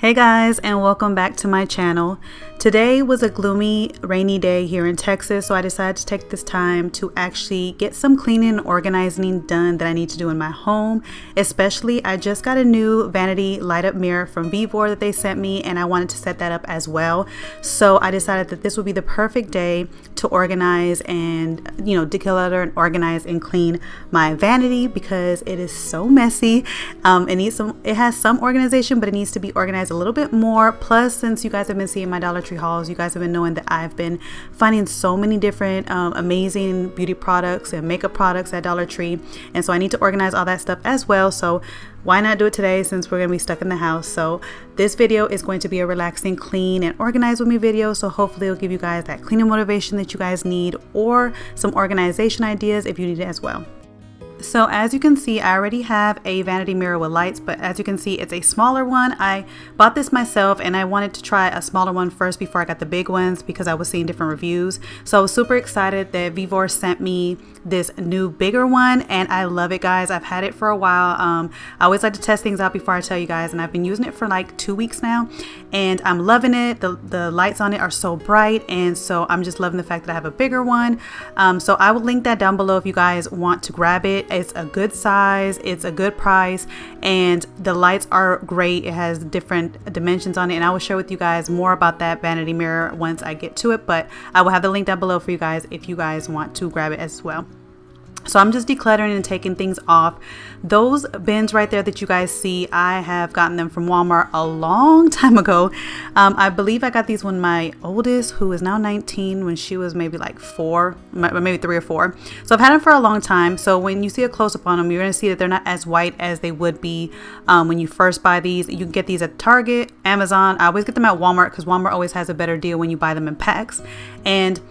Hey guys, and welcome back to my channel. Today was a gloomy, rainy day here in Texas, so I decided to take this time to actually get some cleaning and organizing done that I need to do in my home. Especially, I just got a new vanity light up mirror from Vivor that they sent me, and I wanted to set that up as well. So I decided that this would be the perfect day to organize and, declutter and organize and clean my vanity because it is so messy. It has some organization, but it needs to be organized a little bit more. Plus, since you guys have been seeing my Dollar Tree hauls, you guys have been knowing that I've been finding so many different amazing beauty products and makeup products at Dollar Tree, and so I need to organize all that stuff as well. So why not do it today since we're gonna be stuck in the house? So this video is going to be a relaxing, clean, and organize with me video. So hopefully it'll give you guys that cleaning motivation that you guys need, or some organization ideas if you need it as well. So as you can see, I already have a vanity mirror with lights, but as you can see, it's a smaller one. I bought this myself and I wanted to try a smaller one first before I got the big ones because I was seeing different reviews. So I was super excited that Vivor sent me this new bigger one, and I love it, guys. I've had it for a while. I always like to test things out before I tell you guys, and I've been using it for like 2 weeks now, and I'm loving it. The lights on it are so bright, and so I'm just loving the fact that I have a bigger one. So I will link that down below if you guys want to grab it. It's a good size, it's a good price, and the lights are great. It has different dimensions on it, and I will share with you guys more about that vanity mirror once I get to it, but I will have the link down below for you guys if you guys want to grab it as well. So I'm just decluttering and taking things off. Those bins right there that you guys see, I have gotten them from Walmart a long time ago. I believe I got these when my oldest, who is now 19, when she was maybe like 4, maybe 3 or 4. So I've had them for a long time. So when you see a close-up on them, you're gonna see that they're not as white as they would be when you first buy these. You can get these at Target, Amazon. I always get them at Walmart because Walmart always has a better deal when you buy them in packs. And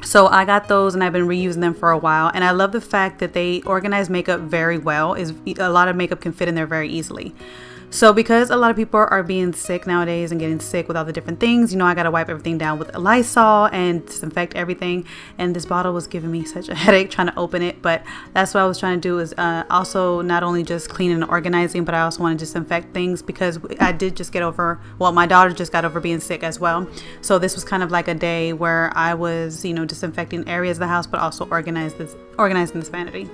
so I got those and I've been reusing them for a while, and I love the fact that they organize makeup very well. A lot of makeup can fit in there very easily. So because a lot of people are being sick nowadays and getting sick with all the different things, I got to wipe everything down with Lysol and disinfect everything. And this bottle was giving me such a headache trying to open it, but that's what I was trying to do, is also not only just cleaning and organizing, but I also want to disinfect things because I did just get over, well, my daughter just got over being sick as well. So this was kind of like a day where I was, disinfecting areas of the house, but also organizing this vanity.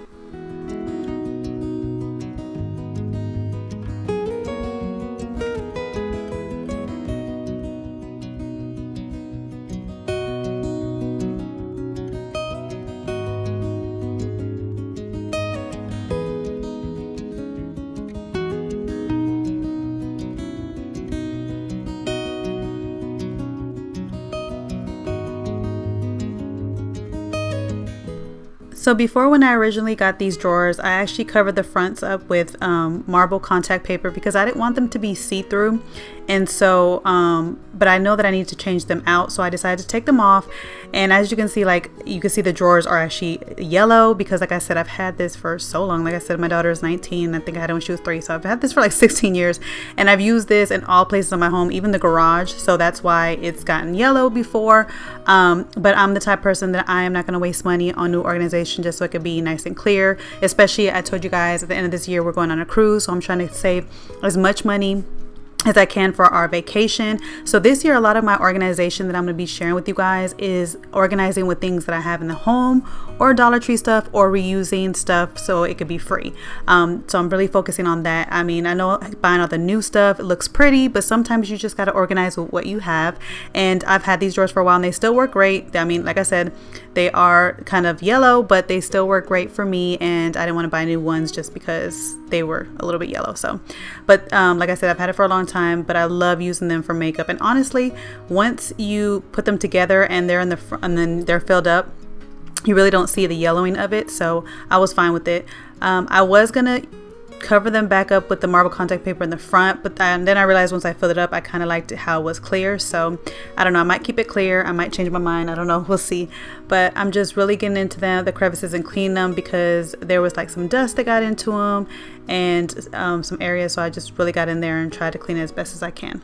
So before, when I originally got these drawers, I actually covered the fronts up with marble contact paper because I didn't want them to be see-through. And so, but I know that I need to change them out. So I decided to take them off. And as you can see, you can see the drawers are actually yellow because, like I said, I've had this for so long. Like I said, my daughter is 19. I think I had it when she was 3. So I've had this for like 16 years. And I've used this in all places in my home, even the garage. So that's why it's gotten yellow before. But I'm the type of person that I am not going to waste money on new organization just so it could be nice and clear. Especially, I told you guys at the end of this year, we're going on a cruise. So I'm trying to save as much money as I can for our vacation. So this year, a lot of my organization that I'm going to be sharing with you guys is organizing with things that I have in the home, or Dollar Tree stuff, or reusing stuff so it could be free. So I'm really focusing on that. I mean, I know buying all the new stuff, it looks pretty, but sometimes you just got to organize with what you have. And I've had these drawers for a while and they still work great. I mean, like I said, they are kind of yellow, but they still work great for me, and I didn't want to buy new ones just because they were a little bit yellow. So, but like I said, I've had it for a long time, but I love using them for makeup. And honestly, once you put them together and they're in the front and then they're filled up, you really don't see the yellowing of it. So I was fine with it. I was gonna cover them back up with the marble contact paper in the front, but then I realized once I filled it up, I kind of liked it how it was clear. So I don't know, I might keep it clear, I might change my mind, I don't know, we'll see. But I'm just really getting into the crevices and cleaning them because there was like some dust that got into them and some areas, so I just really got in there and tried to clean it as best as I can.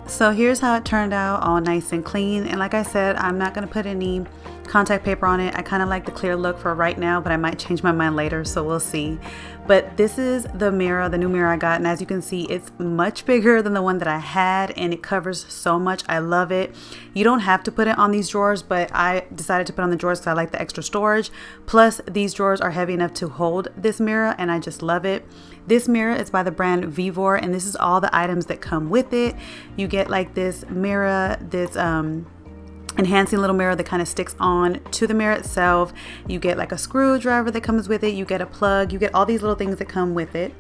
So here's how it turned out, all nice and clean. And like I said, I'm not going to put any contact paper on it. I kind of like the clear look for right now, but I might change my mind later, so we'll see. But this is the mirror, the new mirror I got, and as you can see, it's much bigger than the one that I had, and it covers so much. I love it. You don't have to put it on these drawers, but I decided to put on the drawers because I like the extra storage. Plus, these drawers are heavy enough to hold this mirror, and I just love it. This mirror is by the brand Vivor, and this is all the items that come with it. You get like this mirror, this enhancing little mirror that kind of sticks on to the mirror itself. You get like a screwdriver that comes with it. You get a plug. You get all these little things that come with it.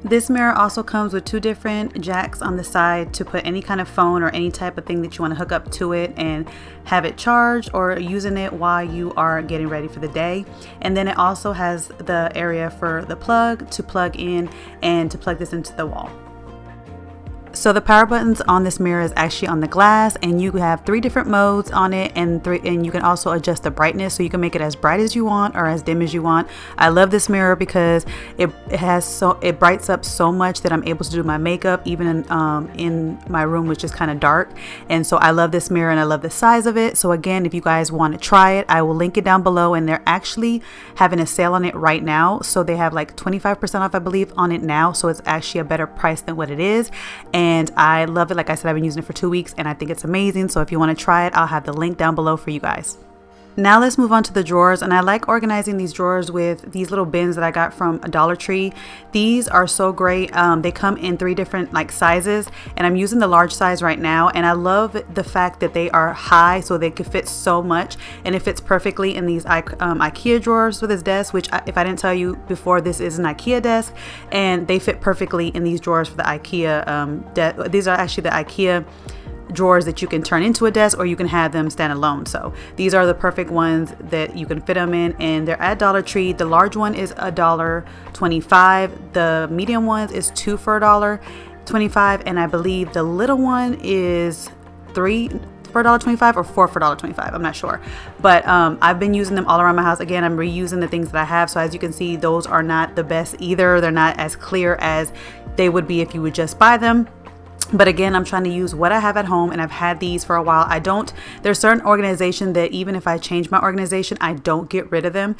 This mirror also comes with 2 different jacks on the side to put any kind of phone or any type of thing that you want to hook up to it and have it charged or using it while you are getting ready for the day. And then it also has the area for the plug to plug in and to plug this into the wall. So the power buttons on this mirror is actually on the glass, and you have 3 different modes on it, and you can also adjust the brightness, so you can make it as bright as you want or as dim as you want. I love this mirror because it brights up so much that I'm able to do my makeup even in my room, which is kind of dark. And so I love this mirror and I love the size of it. So again, if you guys want to try it, I will link it down below, and they're actually having a sale on it right now. So they have like 25% off, I believe, on it now. So it's actually a better price than what it is. And I love it. Like I said, I've been using it for 2 weeks and I think it's amazing. So if you want to try it, I'll have the link down below for you guys. Now let's move on to the drawers, and I like organizing these drawers with these little bins that I got from Dollar Tree. These are so great. They come in 3 different like sizes, and I'm using the large size right now, and I love the fact that they are high so they could fit so much, and it fits perfectly in these IKEA drawers for this desk, which if I didn't tell you before, this is an IKEA desk, and they fit perfectly in these drawers for the IKEA these are actually the IKEA drawers that you can turn into a desk, or you can have them stand alone. So these are the perfect ones that you can fit them in, and they're at Dollar Tree. The large one is $1.25. The medium one is 2 for $1.25, and I believe the little one is 3 for $1.25 or 4 for $1.25. I'm not sure, but I've been using them all around my house. Again, I'm reusing the things that I have, so as you can see, those are not the best either. They're not as clear as they would be if you would just buy them. But again, I'm trying to use what I have at home, and I've had these for a while. There's certain organization that even if I change my organization, I don't get rid of them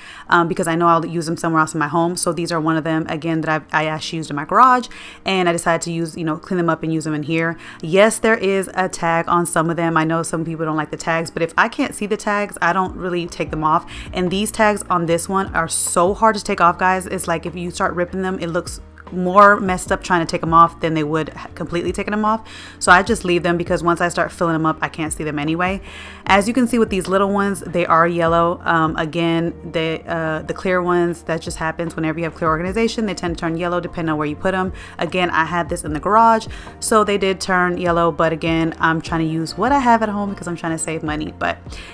because I know I'll use them somewhere else in my home. So these are one of them, again, that I actually used in my garage, and I decided to use, clean them up and use them in here. Yes, there is a tag on some of them. I know some people don't like the tags, but if I can't see the tags, I don't really take them off. And these tags on this one are so hard to take off, guys. It's like if you start ripping them, it looks more messed up trying to take them off than they would completely taking them off. So I just leave them because once I start filling them up, I can't see them anyway. As you can see with these little ones, they are yellow. Again, the clear ones, that just happens whenever you have clear organization. They tend to turn yellow depending on where you put them. Again, I had this in the garage, so they did turn yellow, but again, I'm trying to use what I have at home because I'm trying to save money.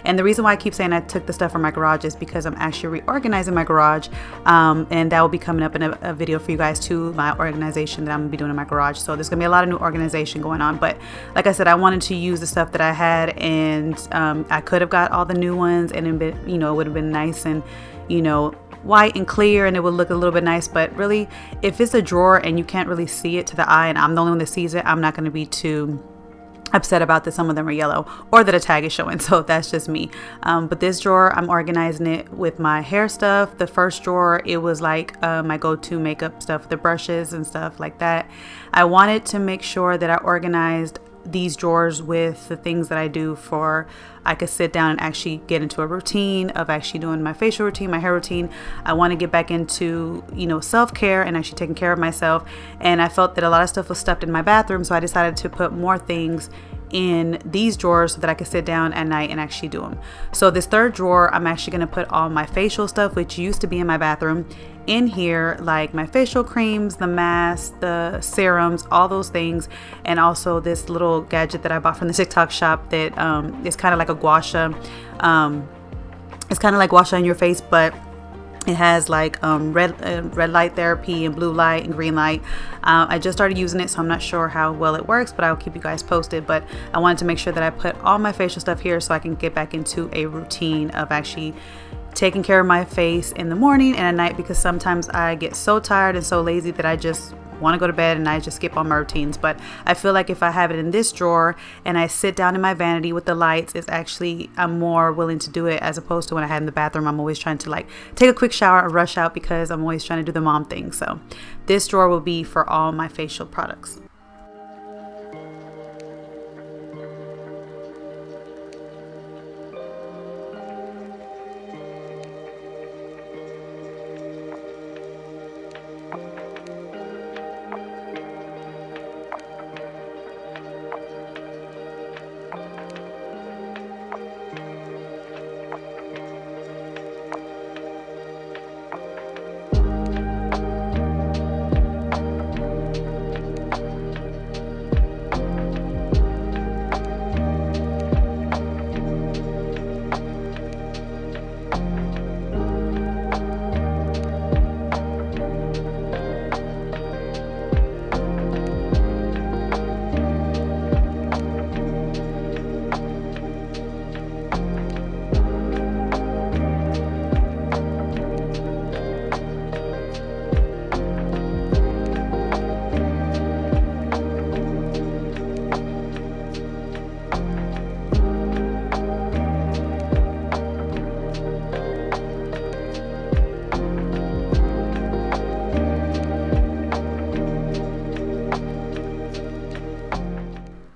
And the reason why I keep saying I took the stuff from my garage is because I'm actually reorganizing my garage, and that will be coming up in a video for you guys too, my organization that I'm gonna be doing in my garage. So there's gonna be a lot of new organization going on, but like I said, I wanted to use the stuff that I had, and I could have got all the new ones, and it would have been nice and white and clear, and it would look a little bit nice. But really, if it's a drawer and you can't really see it to the eye, and I'm the only one that sees it, I'm not going to be too upset about that some of them are yellow or that a tag is showing. So that's just me. But this drawer, I'm organizing it with my hair stuff. The first drawer, it was like my go-to makeup stuff, the brushes and stuff like that. I wanted to make sure that I organized these drawers with the things that I do I could sit down and actually get into a routine of actually doing my facial routine, my hair routine. I want to get back into, self-care and actually taking care of myself. And I felt that a lot of stuff was stuffed in my bathroom, so I decided to put more things in these drawers so that I could sit down at night and actually do them. So this third drawer, I'm actually going to put all my facial stuff, which used to be in my bathroom, in here, like my facial creams, the masks, the serums, all those things. And also this little gadget that I bought from the TikTok shop that is kind of like a gua sha. It's kind of like gua sha in your face, but it has like red light therapy and blue light and green light. I just started using it, so I'm not sure how well it works, but I'll keep you guys posted. But I wanted to make sure that I put all my facial stuff here so I can get back into a routine of actually taking care of my face in the morning and at night, because sometimes I get so tired and so lazy that I just want to go to bed and I just skip on my routines. But I feel like if I have it in this drawer and I sit down in my vanity with the lights, I'm more willing to do it, as opposed to when I had in the bathroom. I'm always trying to like take a quick shower and rush out because I'm always trying to do the mom thing. So this drawer will be for all my facial products.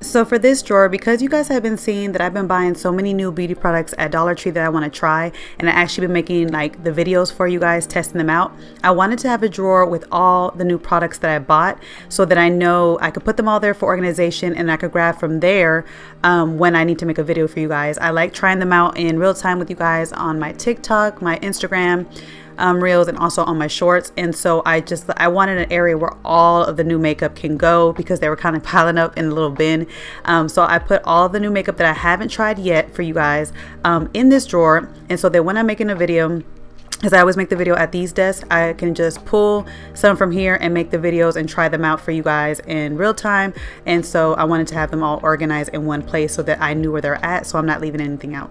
So for this drawer, because you guys have been seeing that I've been buying so many new beauty products at Dollar Tree that I want to try, and I actually been making like the videos for you guys testing them out, I wanted to have a drawer with all the new products that I bought so that I know I could put them all there for organization and I could grab from there when I need to make a video for you guys. I like trying them out in real time with you guys on my TikTok, my Instagram, reels, and also on my shorts. And so I wanted an area where all of the new makeup can go because they were kind of piling up in a little bin. So I put all the new makeup that I haven't tried yet for you guys in this drawer, and so that when I'm making a video, as I always make the video at these desks, I can just pull some from here and make the videos and try them out for you guys in real time. And so I wanted to have them all organized in one place so that I knew where they're at, so I'm not leaving anything out.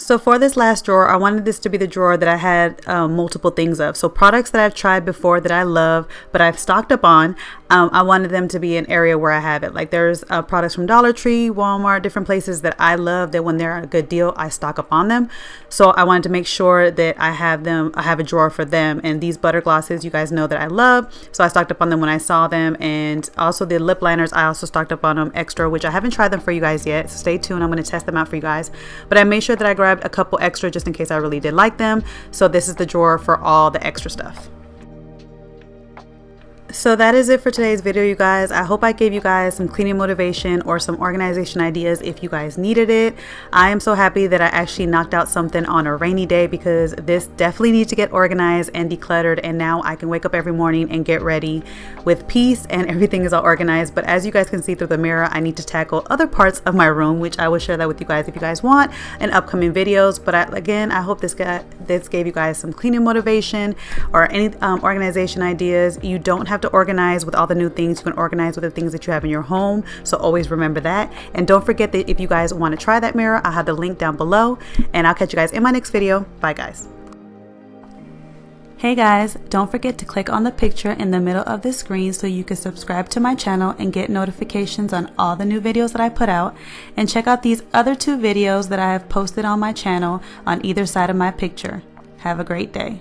So for this last drawer, I wanted this to be the drawer that I had multiple things of. So products that I've tried before that I love, but I've stocked up on, I wanted them to be an area where I have it. Like there's products from Dollar Tree, Walmart, different places that I love that when they're at a good deal, I stock up on them. So I wanted to make sure that I have a drawer for them. And these butter glosses, you guys know that I love. So I stocked up on them when I saw them. And also the lip liners, I also stocked up on them extra, which I haven't tried them for you guys yet. So stay tuned, I'm going to test them out for you guys. But I made sure that I grabbed a couple extra just in case I really did like them. So this is the drawer for all the extra stuff. So that is it for today's video, you guys. I hope I gave you guys some cleaning motivation or some organization ideas if you guys needed it. I am so happy that I actually knocked out something on a rainy day because this definitely needs to get organized and decluttered, and now I can wake up every morning and get ready with peace and everything is all organized. But as you guys can see through the mirror, I need to tackle other parts of my room, which I will share that with you guys if you guys want in upcoming videos. But again, I hope this gave you guys some cleaning motivation or any organization ideas. You don't have to organize with all the new things. You can organize with the things that you have in your home, so always remember that. And don't forget that if you guys want to try that mirror, I'll have the link down below, and I'll catch you guys in my next video. Bye guys. Hey guys, don't forget to click on the picture in the middle of the screen so you can subscribe to my channel and get notifications on all the new videos that I put out, and check out these other 2 videos that I have posted on my channel on either side of my picture. Have a great day.